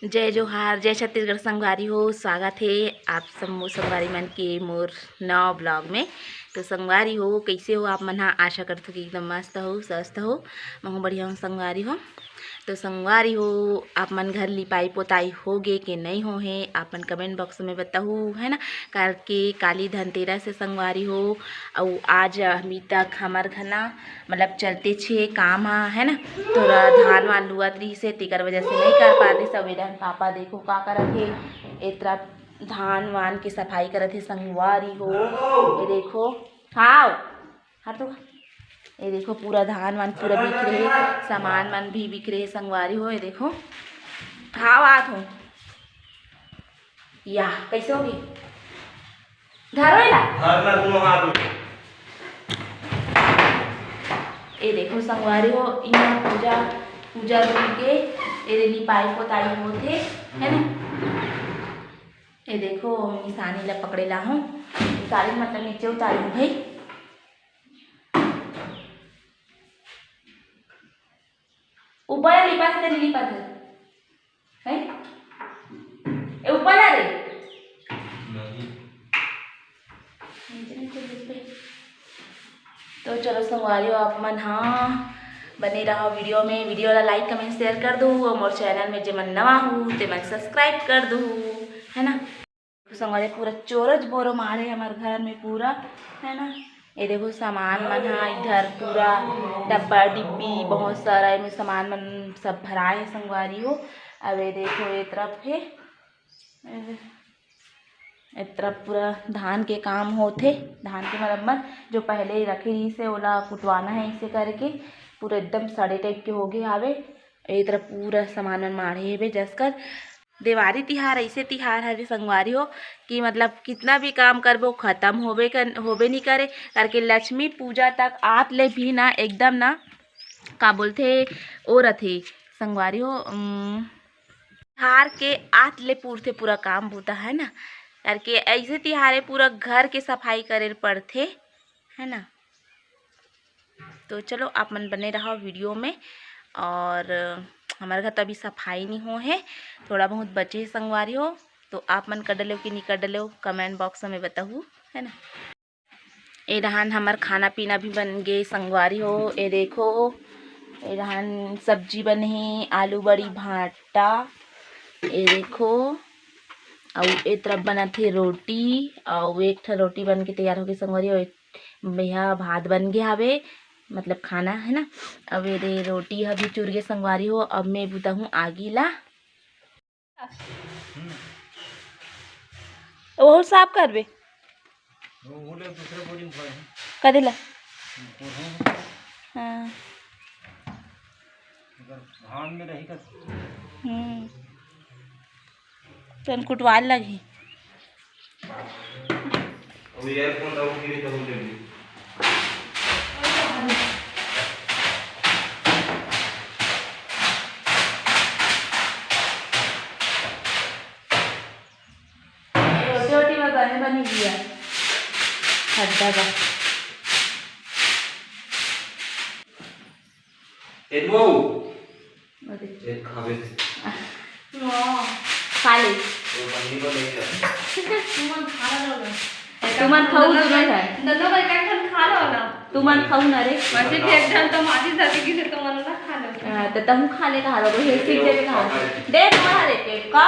जय जोहार, जय छत्तीसगढ़ संगवारी हो। स्वागत है आप सब संगवारी मन के मोर नव ब्लॉग में। तो संगवारी हो, कैसे हो आप मन? हाँ, आशा करते हो कि एकदम मस्त हो, स्वस्थ हो। मैं बढ़िया हूँ संगवारी हो। तो संगवारी हो, आप मन घर लिपाई पोताई हो गे कि नहीं हो है, आपन कमेंट बॉक्स में बताओ, है ना। कल के काली धनतेरस से संगवारी हो, और आज अभी तक हमार घना मतलब चलते छे काम है ना। थोड़ा धान वान लुअत रही से तेकर वजह से नहीं कर पा रही। सवेरा पापा देखो का करत है, इतना धान वान की सफाई करत है संगवारी हो। ये देखो, खाओ हर तो ये देखो पूरा धान वान पूरा बिक रहे, सामान वान भी बिक रहे संगवारी हो। ये देखो खाओ आत हो या कैसे होगी धरोला। ये देखो संगवारी हो, यहाँ पूजा पूजा के ये लिपाई पोताई होते है ना। ये देखो निशानी ला पकड़े ला हूँ, निशानी मतलब नीचे उतारी हूँ भाई। ऊपर लिपा से तेरी लिपा है ए ऊपर आ रे तो चलो संगवारी हो आप मन हाँ बने रहो वीडियो में। वीडियो ला लाइक कमेंट शेयर कर दो, और मोर चैनल में जे मन नवा हूँ ते मन सब्सक्राइब कर दो, है ना। संगवारी पूरा चोरज बोरो मारे हमारे घर में पूरा, है ना। ये देखो सामान मन है इधर पूरा डब्बा डिब्बी बहुत सारा इसमें सामान मन सब भराए है संगवारी हो। अब ये देखो ये तरफ है, इस तरफ पूरा धान के काम होते, धान के मरम्मत जो पहले ही रखे ही से ओला कुटवाना है इसे करके पूरा एकदम सड़े टाइप के हो गए आवे। ये तरफ पूरा सामान माढ़े है जसकर देवारी तिहार ऐसे तिहार है संगवारी हो कि मतलब कितना भी काम करबो खत्म होबे नहीं करे करके लक्ष्मी पूजा तक आत ले भी ना एकदम ना का बोलते ओ रथे संगवारी हो तिहार के आत ले पूरते पूरा काम होता है ना। करके ऐसे तिहारे पूरा घर के सफाई करे पड़ते, है ना। तो चलो आप मन बने रहो वीडियो में। और हमारे घर तो अभी सफाई नहीं हो है, थोड़ा बहुत बचे है संगवारी हो। तो आप मन कर डलो कि नहीं कर डलो कमेंट बॉक्स में बताओ, है ना। ये रहन हमार खाना पीना भी बन गए संगवारी हो। ये देखो ये रहन सब्जी बने, आलू बड़ी भाटा। ये देखो और एक तरफ बना थे रोटी, और एक ठा रोटी बन के तैयार हो गई संगवारी हो। भैया भात बन गया हवे मतलब खाना, है ना। अब ये रोटी अभी चुर गए संगवारी हो। अब मैं बुता हूँ आगी ला वो साफ करबे कदे ला। हाँ तन कुटवाल लगी रोटी वगैरह बनी गया खड्डा का खा ले तुमन खाऊ तुमन खाऊ ना रे तहु खा ले खा लो हे सीधे खा दे तुम्हारे पेट का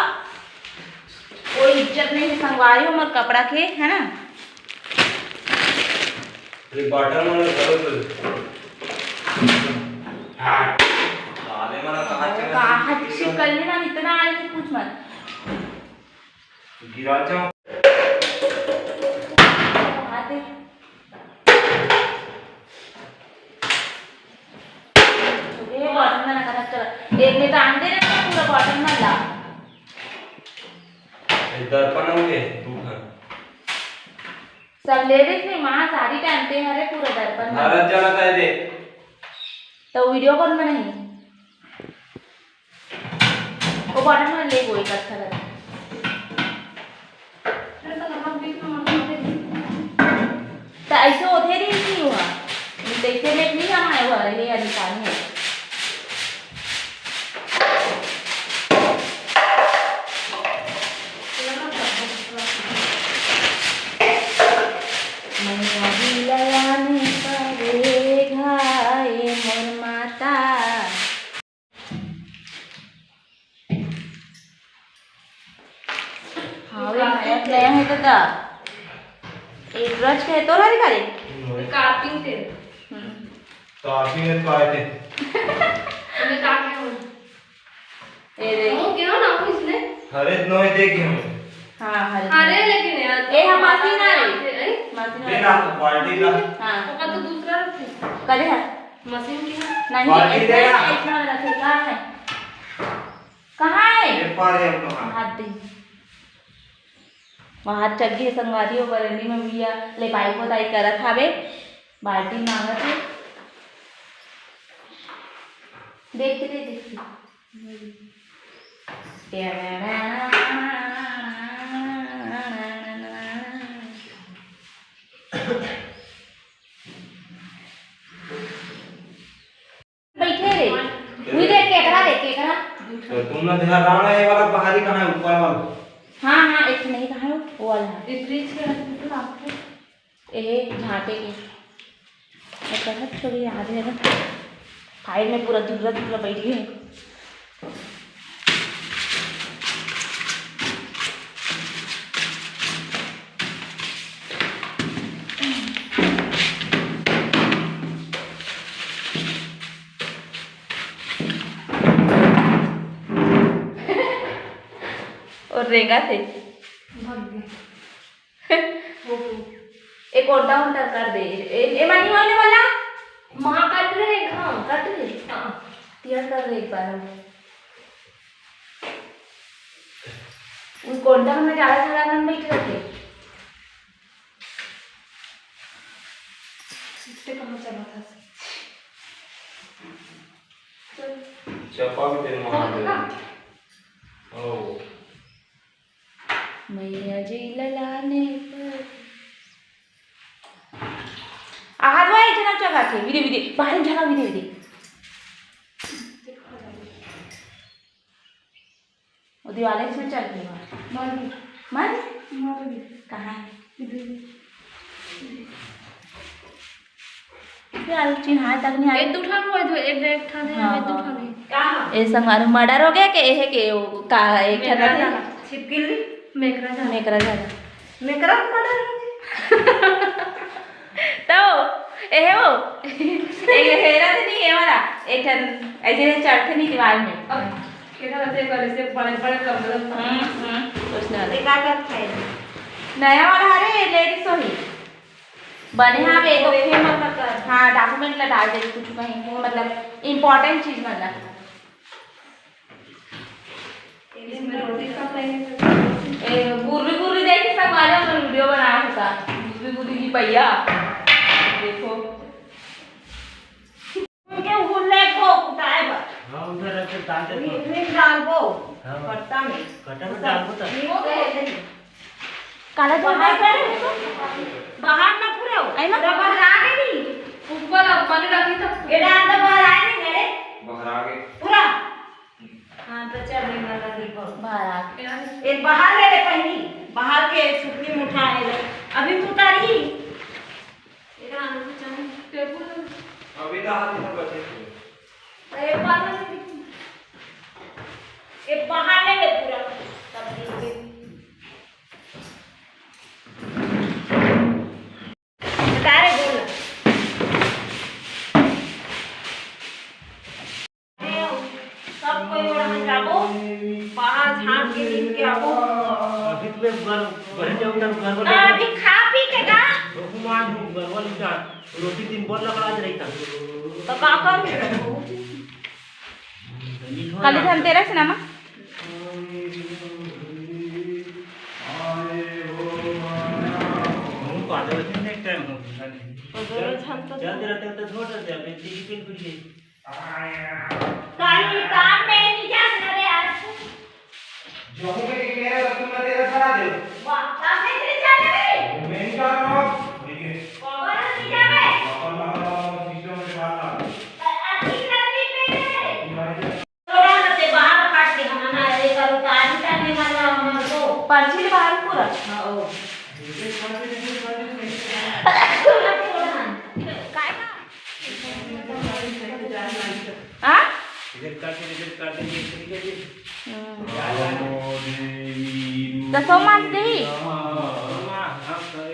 कोई इज्जत नहीं है संगवारी हो मर कपड़ा के, है ना। ये बॉटल में कहाँ चिपकल ना इतना आए थे कुछ मत गिरा जाओ। एक में कान दे रहे पूरा बॉटल में ला दर्पण होंगे सब ले देख नहीं वहाँ साड़ी पहनते हैं अरे पूरा दर्पण भारत जला है दे तो वीडियो कॉल में नहीं वो बॉटल में ले कोई अच्छा लगा तो ऐसे होते नहीं हुआ देखते में नहीं हम आए हुआ रहे अधिकार है। अरे नया है दादा एक ब्रश के तो हरी करे कार्टिंग थे कार्टिंग है तो आए थे मैंने काटे हो ए रे वो क्यों ना इसने हरे नोए देखे हम हां हरी अरे लेकिन यार ए हम मशीन आ रही मशीन लेना बाल्टी ला हां पापा तो दूसरा रखे करे है मशीन की नहीं बाल्टी देगा। इतना रखे कहाँ है ये पार है अपना हाथ दे वहाँ चग्गी संगवारी हो बरनी में भैया ले पाई पोताई करत हावे बाल्टी मांगत है देखते देखते बैठे रे वही देख केकरा तो तुमने ध्यान रखना है वाला बाहरी कहाँ है ऊपर वाला हाँ हाँ एक नहीं कहा है वो वाला है ये फ्रिज के अंदर तो आपको ये झाटे के मैं कहत थोड़ी याद है ना फाइल में पूरा दूसरा बैठ गए और रेंगा थे भाग गए एक ओंटा ओंटा कर दे ए मानी होने वाला मां काट रहे हैं हां कट दे हां तिया कर दे एक बार उन कोंटा में ज्यादा सारा मन बैठ रखे इससे कहां चला था चपा भी तेरे मार दे ओ मैया जी ललाने पर आहात वाय जना जगह थे विदे विदे बाहर जगह विदे विदे वो दिवाले से चल के मार कहाँ यार चिन्ह तक नहीं एक उठा लो तो एक उठा दे एक उठा ले कहाँ ये संगार मर्डर हो गया के ये के वो का एक ठना थे छिपकिली मेकरा जा मेकरा मर्डर तो ए वो एक हेरा थे नहीं ये वाला एक ठन ऐसे चढ़ते नहीं दीवार में अब केटा रहते करे से बड़े बड़े कमरे उसने वाले का है नया वाला हरे लेडीज तो ही बने हाँ वे तो फेमस हाँ डॉक्यूमेंट ला डाल दे कुछ कहीं वो मतलब इम्पोर्टेंट चीज मतलब इसमें रोटी का प्लेन ए गुर्री देखी सब वाले उन्होंने वीडियो बनाया होता गुर्री की भैया देखो उनके गुल्ले को कुटाए बा हाँ उधर रख के डाल दे इसमें डाल को हाँ। पत्ता में कटा में डाल दो नींबू के काला जोड़ा करे बाहर ना पूरे हो आई ना बाहर आ गई नहीं ऊपर पानी रखी तो ये डाल तो बाहर आए नहीं मेरे बाहर आ गए पूरा हां तो चल रही ना देखो बाहर आ गए एक बाहर ले ले पहली बाहर के छुट्टी में उठाए ले अभी तू उतारी एरा आने को चाहिए टेबल अभी तो हाथ में बचे थे एक बार एक बाहर ले ले पूरा तब देखते तारे बोल सब कोई बड़ा में जाबो बाहर झाड़ के दिन के आबो अभी तो घर जाऊँ तो घर वाले अभी खा पी के गा मान घर वाले का रोटी दिन बोल लगा आज रही था तो का करूं कल धनतेरस है ना माँ हम को आधे बजे नेक्स्ट टाइम हो जल्दी रहते तो छोड़ देते अभी टीवी पे कुछ नहीं काली काम में नहीं जाना रे यार जो मैं कि मेरे बच्चों में तेरा करा दे वाह काम में नहीं जाना रे मैं क्या करूं ठीक है कौन नहीं जावे अपन लगा सिस्टम में डालना अच्छी करनी पे थोड़ा से बाहर काट के हम ना ये करो काम करने वाला हम तो पर्ची बाहर पूरा हां हाँ इधर काट के इधर काट के देवी तो सो मास दही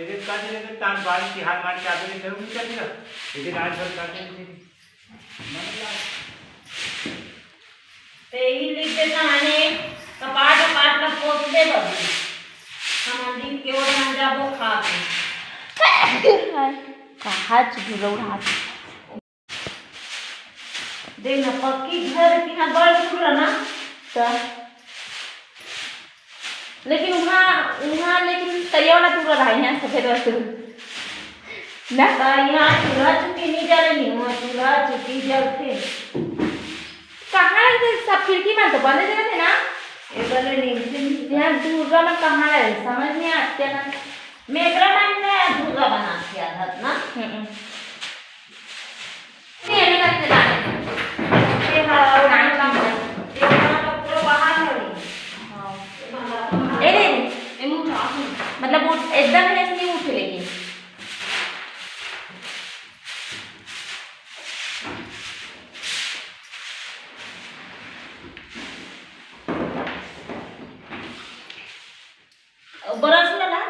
एक काज लेके तान बाल की हाथ मार के आगे करूँ क्या दिया एक आज भर काटे ते ही लिख देता माने कपाट कपाट का पोत दे बबी हमारी के और हम जाबो खा के कहाँ झूला उड़ा देख ना पक्की घर की ना बड़ दूर ना तो लेकिन वहाँ वहाँ लेकिन तैयार वाला टूर रहा है सफेद वाला ना यहाँ चूल्हा चुकी नहीं जल नहीं वहाँ चूल्हा चुकी जलते कहाँ रहते सब खिड़की में तो बंद जगह थे ना ये गले नहीं यहाँ दूसरा में कहाँ रहे समझ नहीं आते ना मेरा टाइम में दूसरा बना दिया था ना नहीं अभी तक चलाने ये हरा नाम का ये हमारा पूरा बाहर है ए मतलब वो एकदम नहीं उठे लेकिन बरस में ना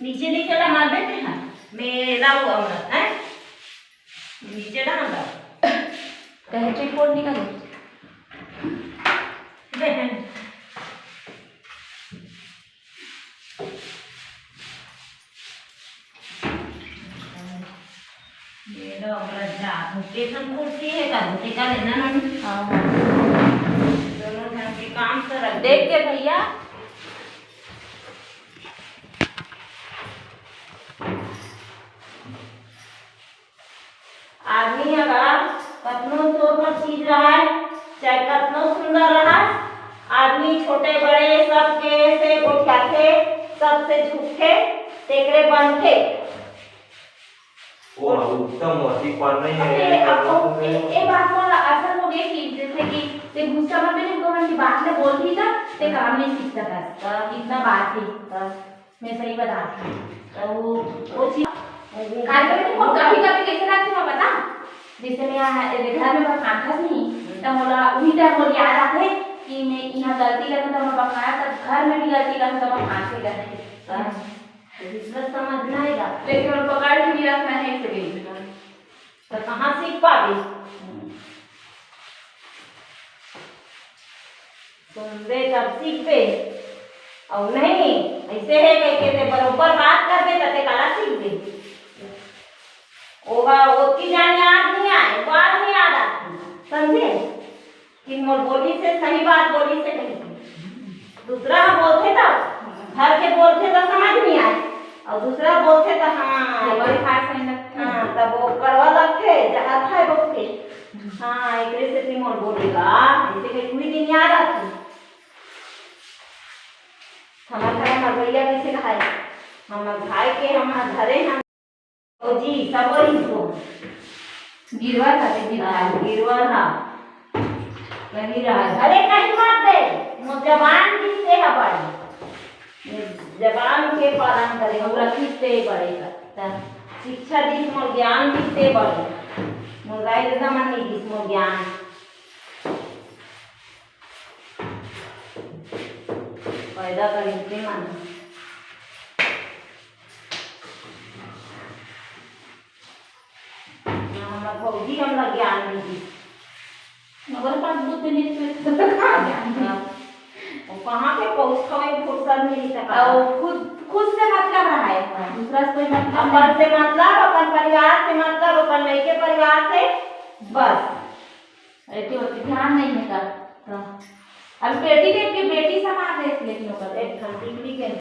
नीचे नीचे ला मार देते हैं मेरा वो औरत है नीचे ना हम कहे चिटपोट निकालो मेरा औरत जा स्टेशन कुर्सी है का होते का लेना ना हाँ दोनों ढंग के काम से रख देख के भैया आदमी अगर कतनो तौर पर चीज रहा है चाहे कतनो सुंदर रहा आदमी छोटे बड़े सबके से गोठियाथे सबसे झूठे तेकरे बनथे वो उत्तम मोती पढ़ रही है ये बात को असर हो गया कि जैसे कि ते गुस्सा में मैंने गवर्नमेंट की बात में बोल दी था ते काम नहीं सीखता था इतना बात थी मैं सही बताती तो वो चीज कार्यक्रम को कभी कभी कैसे लगती है पता जैसे मैं घर में बखाता नहीं तो मोला वही टाइम बोल याद आते कि मैं यहाँ गलती करता तो मैं बखाया तब घर में भी गलती करता तो मैं खाते करते इसमें समझना आएगा लेकिन और पकड़ के भी रखना है इसे भी तो कहाँ सीख पावी सुन दे तब सीख दे और नहीं ऐसे है कह के बरोबर बात कर दे तो काला सीख दे ओगा ओती जान याद नहीं आए बात नहीं याद आती समझे कि मोर बोली से सही बात बोली से नहीं दूसरा बोलते तो घर के बोलते तो समझ नहीं आए और दूसरा बोलते तो हाँ बड़ी खास नहीं लगती हाँ तब वो कड़वा लगते जहाँ था वो के हाँ एक से तुम मोर बोलेगा ऐसे के कोई दिन याद आती हमारे भैया कैसे खाए हमारे भाई के हमारे घरे हम ओ जी सब वही तो गिरवा था गिरवा था कहीं रहा अरे कहीं मत दे मोर जबान किससे है बड़ी जबान के पालन करे हम रखी से बढ़ेगा शिक्षा दी मोर ज्ञान किससे बढ़े मोर गाय दादा मन नहीं दिस मोर ज्ञान पैदा करेंगे मन भौजी हमरा ज्ञान नहीं दी मगर पास दो दिन में तो कहाँ ज्ञान वो कहाँ पे पहुँच खवे फुर्सत मिली तक और खुद से मतलब रहा है दूसरा से कोई मतलब अपन से मतलब अपन परिवार से मतलब अपन नहीं के परिवार से बस ऐसे होती ध्यान नहीं है का अब बेटी के बेटी समान है इसलिए एक घंटी के